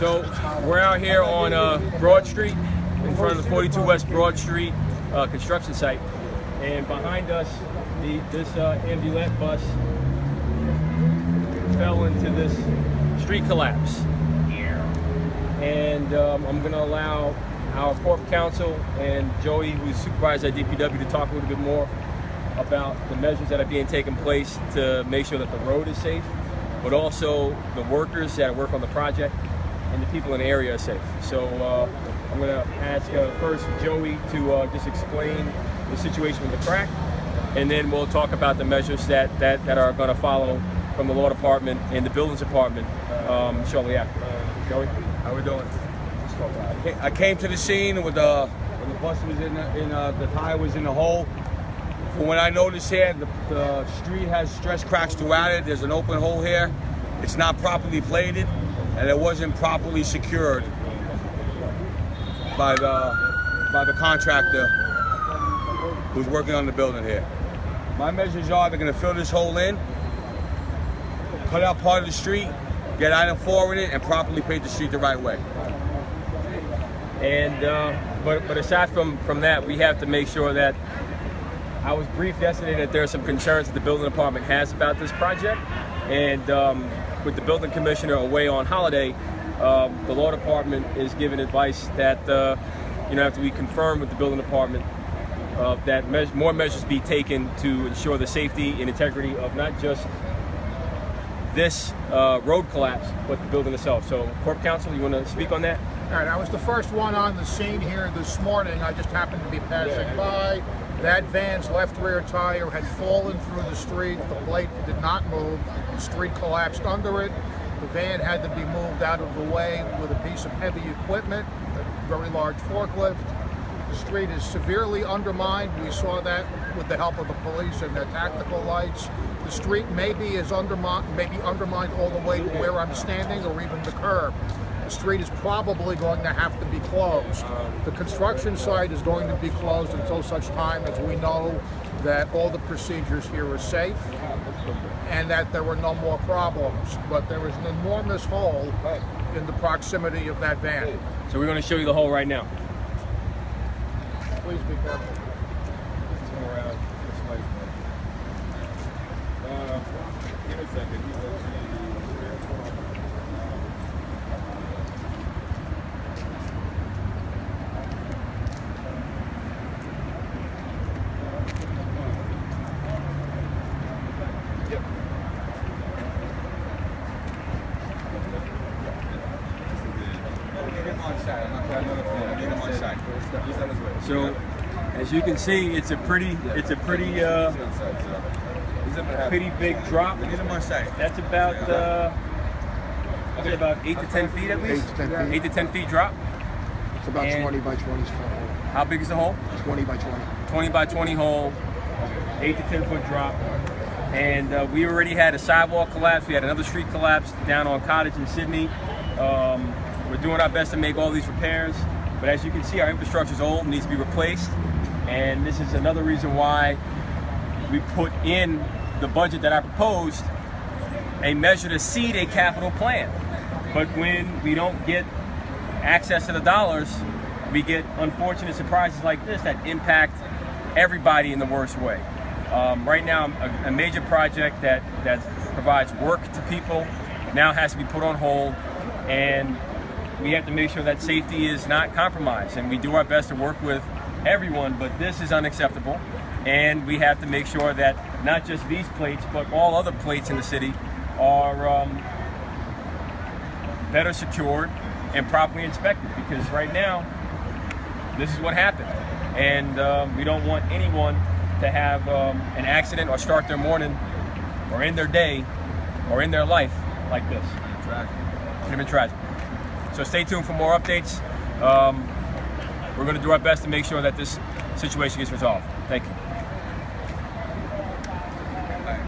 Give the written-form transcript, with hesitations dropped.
So we're out here on Broad Street in front of the 42 West Broad Street construction site, and behind us this ambulance bus fell into this street collapse. And I'm going to allow our Corp Counsel and Joey, who's supervisor at DPW, to talk a little bit more about the measures that are being taken place to make sure that the road is safe, but also the workers that work on the project and the people in the area are safe. So I'm going to ask first Joey to just explain the situation with the crack, and then we'll talk about the measures that are going to follow from the law department and the buildings department shortly after. Joey, how we doing? I came to the scene when the bus was the tire was in the hole. From what I noticed here, the street has stress cracks throughout it. There's an open hole here. It's not properly plated, and it wasn't properly secured by the contractor who's working on the building here. My measures are they're going to fill this hole in, cut out part of the street, get item 4 in it, and properly pave the street the right way. And but aside from that, we have to make sure that I was briefed yesterday that there are some concerns that the building department has about this project, and with the building commissioner away on holiday, the law department is giving advice that after we confirm with the building department that more measures be taken to ensure the safety and integrity of not just this road collapse, but the building itself. So, Corp Counsel, you want to speak on that? All right, I was the first one on the scene here this morning. I just happened to be passing by. That van's left rear tire had fallen through the street. The plate did not move. The street collapsed under it. The van had to be moved out of the way with a piece of heavy equipment, a very large forklift. The street is severely undermined. We saw that with the help of the police and their tactical lights. The street maybe undermined all the way to where I'm standing, or even the curb. The street is probably going to have to be closed. The construction site is going to be closed until such time as we know that all the procedures here are safe and that there were no more problems. But there is an enormous hole in the proximity of that van. So we're going to show you the hole right now. Please be careful. Give me a second. So, as you can see, it's a pretty big drop. That's about 8 to 10 feet at least. 8 to 10 feet drop. It's about 20 by 20 hole. How big is the hole? 20 by 20. 20 by 20 hole, 8 to 10 foot drop. And we already had a sidewalk collapse. We had another street collapse down on Cottage in Sydney. We're doing our best to make all these repairs. But as you can see, our infrastructure is old and needs to be replaced. And this is another reason why we put in the budget that I proposed a measure to seed a capital plan. But when we don't get access to the dollars, we get unfortunate surprises like this that impact everybody in the worst way. Right now, a major project that provides work to people now has to be put on hold, and we have to make sure that safety is not compromised. And we do our best to work with everyone, but this is unacceptable. And we have to make sure that not just these plates, but all other plates in the city are better secured and properly inspected, because right now, this is what happened. And we don't want anyone to have an accident or start their morning or end their day or end their life like this. It would have been tragic. So stay tuned for more updates. We're going to do our best to make sure that this situation gets resolved. Thank you.